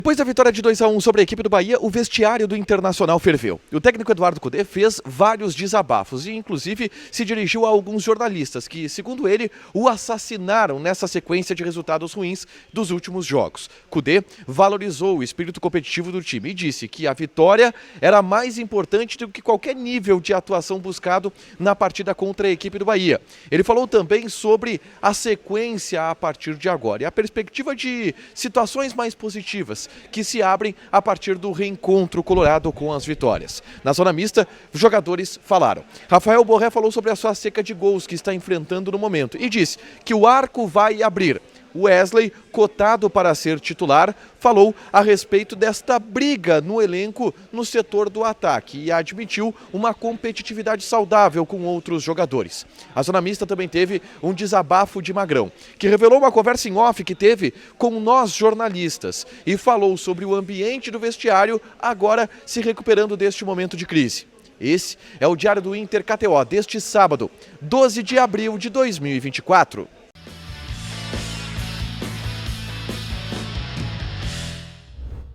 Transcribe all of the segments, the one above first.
Depois da vitória de 2-1 sobre a equipe do Bahia, o vestiário do Internacional ferveu. O técnico Eduardo Cudê fez vários desabafos e, inclusive, se dirigiu a alguns jornalistas que, segundo ele, o assassinaram nessa sequência de resultados ruins dos últimos jogos. Cudê valorizou o espírito competitivo do time e disse que a vitória era mais importante do que qualquer nível de atuação buscado na partida contra a equipe do Bahia. Ele falou também sobre a sequência a partir de agora e a perspectiva de situações mais positivas que se abrem a partir do reencontro colorado com as vitórias. Na zona mista, os jogadores falaram. Rafael Borré falou sobre a sua seca de gols que está enfrentando no momento e disse que o arco vai abrir. Wesley, cotado para ser titular, falou a respeito desta briga no elenco no setor do ataque e admitiu uma competitividade saudável com outros jogadores. A zona mista também teve um desabafo de Magrão, que revelou uma conversa em off que teve com nós jornalistas e falou sobre o ambiente do vestiário agora se recuperando deste momento de crise. Esse é o Diário do Inter KTO deste sábado, 12 de abril de 2024.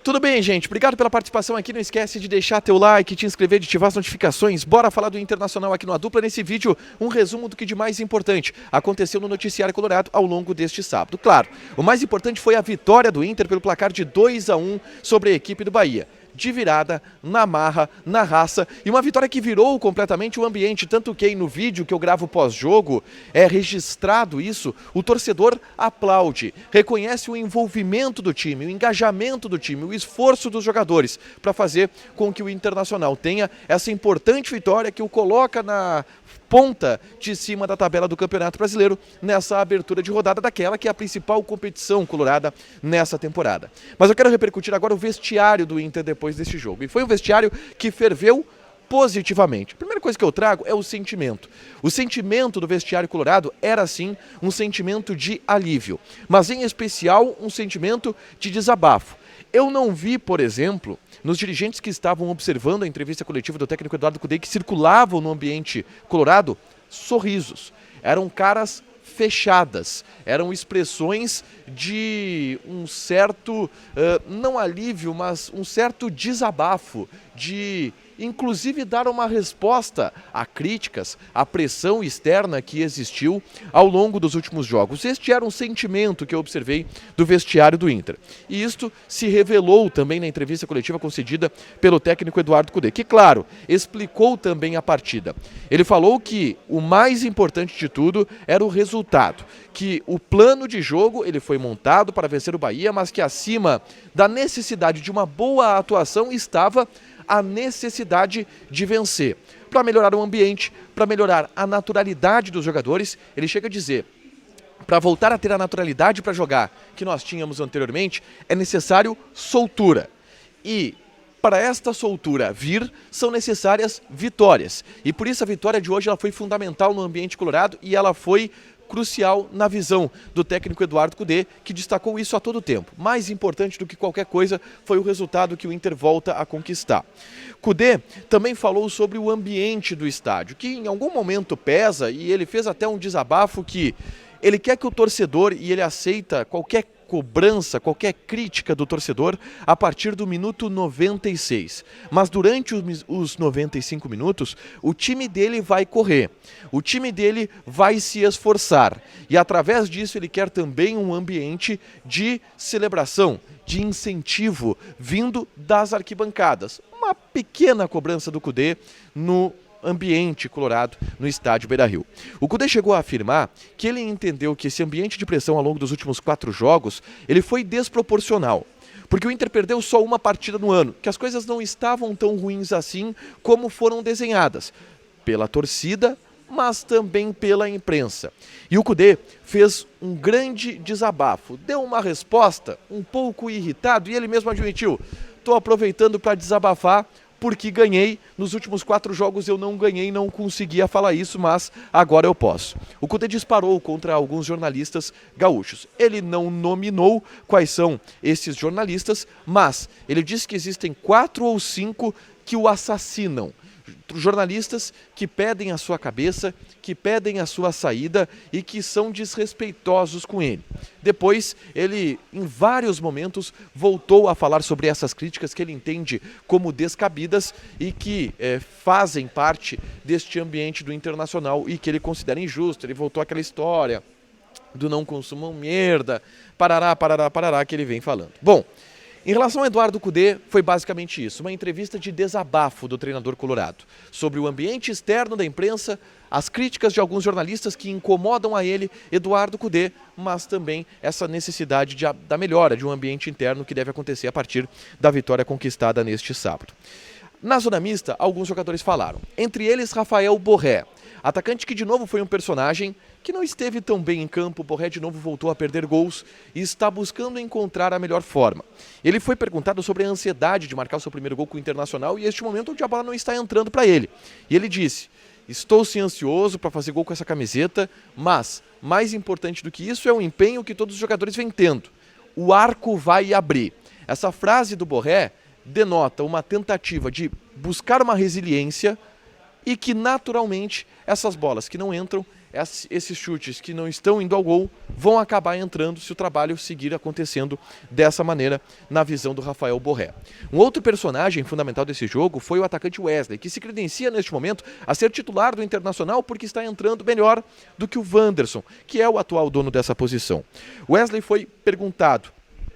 Tudo bem, gente? Obrigado pela participação aqui. Não esquece de deixar teu like, te inscrever, de ativar as notificações. Bora falar do Internacional aqui no A Dupla. Nesse vídeo, um resumo do que de mais importante aconteceu no noticiário colorado ao longo deste sábado. Claro, o mais importante foi a vitória do Inter pelo placar de 2-1 sobre a equipe do Bahia. De virada, na marra, na raça, e uma vitória que virou completamente o ambiente, tanto que no vídeo que eu gravo pós-jogo, é registrado isso, o torcedor aplaude, reconhece o envolvimento do time, o engajamento do time, o esforço dos jogadores para fazer com que o Internacional tenha essa importante vitória que o coloca na ponta de cima da tabela do Campeonato Brasileiro nessa abertura de rodada daquela que é a principal competição colorada nessa temporada. Mas eu quero repercutir agora o vestiário do Inter depois deste jogo. E foi um vestiário que ferveu positivamente. A primeira coisa que eu trago é o sentimento. O sentimento do vestiário colorado era, sim, um sentimento de alívio, mas em especial um sentimento de desabafo. Eu não vi, por exemplo, nos dirigentes que estavam observando a entrevista coletiva do técnico Eduardo Cudê, que circulavam no ambiente colorado, sorrisos. Eram caras fechadas, eram expressões de um certo, não alívio, mas um certo desabafo, de inclusive dar uma resposta a críticas, à pressão externa que existiu ao longo dos últimos jogos. Este era um sentimento que eu observei do vestiário do Inter. E isto se revelou também na entrevista coletiva concedida pelo técnico Eduardo Cudê, que, claro, explicou também a partida. Ele falou que o mais importante de tudo era o resultado, que o plano de jogo ele foi montado para vencer o Bahia, mas que acima da necessidade de uma boa atuação estava a necessidade de vencer. Para melhorar o ambiente, para melhorar a naturalidade dos jogadores, ele chega a dizer, para voltar a ter a naturalidade para jogar que nós tínhamos anteriormente, é necessário soltura. E para esta soltura vir, são necessárias vitórias. E por isso a vitória de hoje ela foi fundamental no ambiente colorado e ela foi crucial na visão do técnico Eduardo Cudê, que destacou isso a todo tempo. Mais importante do que qualquer coisa foi o resultado que o Inter volta a conquistar. Cudê também falou sobre o ambiente do estádio, que em algum momento pesa, e ele fez até um desabafo que ele quer que o torcedor, e ele aceita qualquer cobrança, qualquer crítica do torcedor a partir do minuto 96. Mas durante os 95 minutos, o time dele vai correr, o time dele vai se esforçar. E através disso ele quer também um ambiente de celebração, de incentivo vindo das arquibancadas. Uma pequena cobrança do Cudê no ambiente colorado no estádio Beira-Rio. O Cudê chegou a afirmar que ele entendeu que esse ambiente de pressão ao longo dos últimos 4 jogos, ele foi desproporcional. Porque o Inter perdeu só uma partida no ano, que as coisas não estavam tão ruins assim como foram desenhadas pela torcida, mas também pela imprensa. E o Cudê fez um grande desabafo, deu uma resposta um pouco irritado e ele mesmo admitiu, estou aproveitando para desabafar porque ganhei, nos últimos 4 jogos eu não ganhei, não conseguia falar isso, mas agora eu posso. O Cudê disparou contra alguns jornalistas gaúchos. Ele não nominou quais são esses jornalistas, mas ele disse que existem 4 ou 5 que o assassinam. jornalistas que pedem a sua cabeça, que pedem a sua saída e que são desrespeitosos com ele. Depois, ele, em vários momentos, voltou a falar sobre essas críticas que ele entende como descabidas e que fazem parte deste ambiente do Internacional e que ele considera injusto. Ele voltou àquela história do não consumam merda, parará, que ele vem falando. Bom, em relação ao Eduardo Cudê, foi basicamente isso, uma entrevista de desabafo do treinador colorado, sobre o ambiente externo da imprensa, as críticas de alguns jornalistas que incomodam a ele, Eduardo Cudê, mas também essa necessidade da melhora de um ambiente interno que deve acontecer a partir da vitória conquistada neste sábado. Na zona mista, alguns jogadores falaram, entre eles Rafael Borré, atacante que de novo foi um personagem que não esteve tão bem em campo. Borré de novo voltou a perder gols e está buscando encontrar a melhor forma. Ele foi perguntado sobre a ansiedade de marcar o seu primeiro gol com o Internacional e este momento onde a bola não está entrando para ele. E ele disse, estou sim ansioso para fazer gol com essa camiseta, mas mais importante do que isso é o empenho que todos os jogadores vêm tendo. O arco vai abrir. Essa frase do Borré denota uma tentativa de buscar uma resiliência e que naturalmente essas bolas que não entram, esses chutes que não estão indo ao gol, vão acabar entrando se o trabalho seguir acontecendo dessa maneira na visão do Rafael Borré. Um outro personagem fundamental desse jogo foi o atacante Wesley, que se credencia neste momento a ser titular do Internacional porque está entrando melhor do que o Wanderson, que é o atual dono dessa posição. Wesley foi perguntado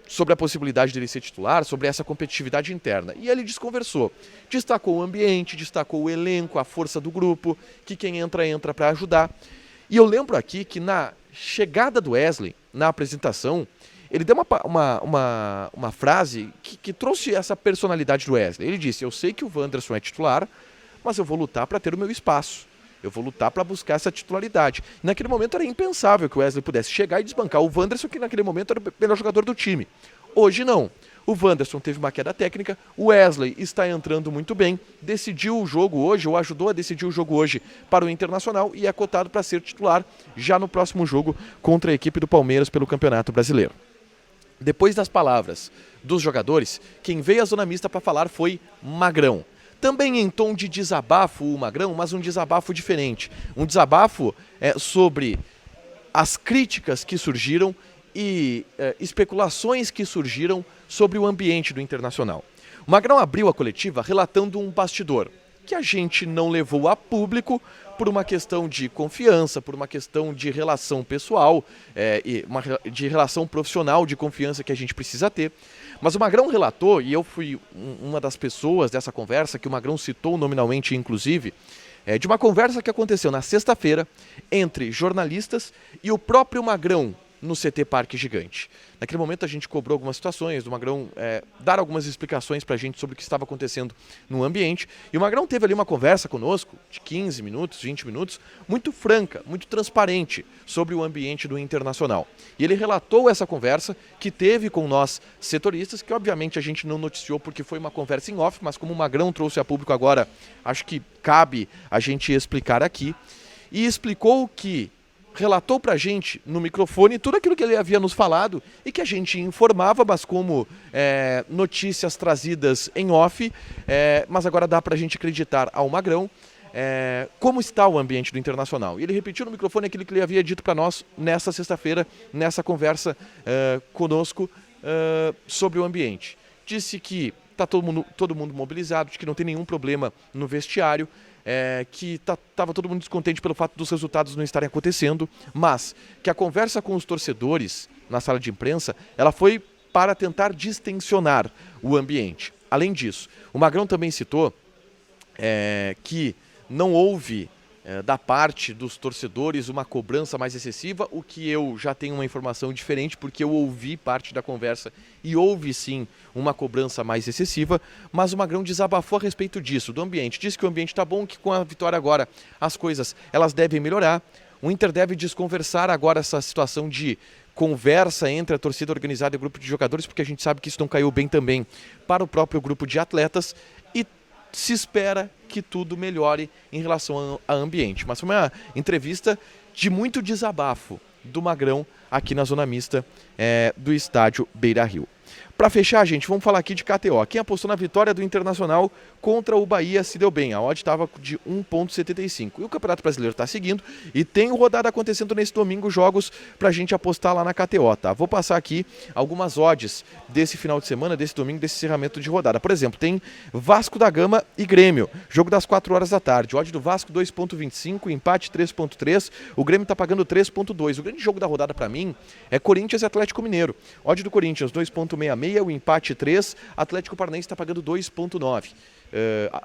sobre a possibilidade dele ser titular, sobre essa competitividade interna. E ele desconversou. Destacou o ambiente, destacou o elenco, a força do grupo, que quem entra para ajudar. E eu lembro aqui que na chegada do Wesley, na apresentação, ele deu uma frase que trouxe essa personalidade do Wesley. Ele disse, eu sei que o Wanderson é titular, mas eu vou lutar para ter o meu espaço. Eu vou lutar para buscar essa titularidade. Naquele momento era impensável que o Wesley pudesse chegar e desbancar o Wanderson, que naquele momento era o melhor jogador do time. Hoje não. O Wanderson teve uma queda técnica, o Wesley está entrando muito bem, decidiu o jogo hoje, ou ajudou a decidir o jogo hoje para o Internacional e é cotado para ser titular já no próximo jogo contra a equipe do Palmeiras pelo Campeonato Brasileiro. Depois das palavras dos jogadores, quem veio à zona mista para falar foi Magrão. Também em tom de desabafo o Magrão, mas um desabafo diferente. Um desabafo sobre as críticas que surgiram e especulações que surgiram sobre o ambiente do Internacional. O Magrão abriu a coletiva relatando um bastidor que a gente não levou a público por uma questão de confiança, por uma questão de relação pessoal, de relação profissional, de confiança que a gente precisa ter. Mas o Magrão relatou, e eu fui uma das pessoas dessa conversa, que o Magrão citou nominalmente, inclusive, de uma conversa que aconteceu na sexta-feira entre jornalistas e o próprio Magrão no CT Parque Gigante. Naquele momento a gente cobrou algumas situações do Magrão dar algumas explicações para a gente sobre o que estava acontecendo no ambiente. E o Magrão teve ali uma conversa conosco de 15 minutos, 20 minutos, muito franca, muito transparente sobre o ambiente do Internacional. E ele relatou essa conversa que teve com nós setoristas, que obviamente a gente não noticiou porque foi uma conversa em off, mas como o Magrão trouxe a público agora, acho que cabe a gente explicar aqui. E explicou que relatou pra gente no microfone tudo aquilo que ele havia nos falado e que a gente informava, mas como notícias trazidas em off, mas agora dá pra gente acreditar ao Magrão como está o ambiente do Internacional. E ele repetiu no microfone aquilo que ele havia dito para nós nessa sexta-feira, nessa conversa sobre o ambiente. Disse que está todo mundo mobilizado, de que não tem nenhum problema no vestiário, que estava todo mundo descontente pelo fato dos resultados não estarem acontecendo, mas que a conversa com os torcedores na sala de imprensa, ela foi para tentar distensionar o ambiente. Além disso, o Magrão também citou que não houve da parte dos torcedores uma cobrança mais excessiva, o que eu já tenho uma informação diferente, porque eu ouvi parte da conversa e houve sim uma cobrança mais excessiva, mas o Magrão desabafou a respeito disso, do ambiente. Disse que o ambiente está bom, que com a vitória agora as coisas elas devem melhorar. O Inter deve desconversar agora essa situação de conversa entre a torcida organizada e o grupo de jogadores, porque a gente sabe que isso não caiu bem também para o próprio grupo de atletas e se espera que tudo melhore em relação ao ambiente. Mas foi uma entrevista de muito desabafo do Magrão aqui na zona mista do estádio Beira-Rio. Para fechar, gente, vamos falar aqui de KTO. Quem apostou na vitória do Internacional contra o Bahia se deu bem. A odd estava de 1,75. E o Campeonato Brasileiro está seguindo e tem rodada acontecendo nesse domingo, jogos para a gente apostar lá na KTO, tá? Vou passar aqui algumas odds desse final de semana, desse domingo, desse encerramento de rodada. Por exemplo, tem Vasco da Gama e Grêmio, jogo das 4 horas da tarde. Odd do Vasco 2,25, empate 3,3. O Grêmio está pagando 3,2. O grande jogo da rodada para mim é Corinthians e Atlético Mineiro. Odd do Corinthians 2,66, o empate 3, Atlético Paranaense está pagando 2,9.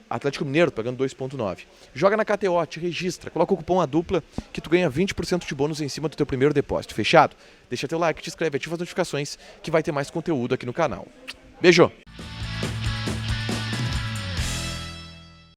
Atlético Mineiro pagando 2,9. Joga na KTO, te registra, coloca o cupom A Dupla que tu ganha 20% de bônus em cima do teu primeiro depósito. Fechado? Deixa teu like, te inscreve, ativa as notificações que vai ter mais conteúdo aqui no canal. Beijo!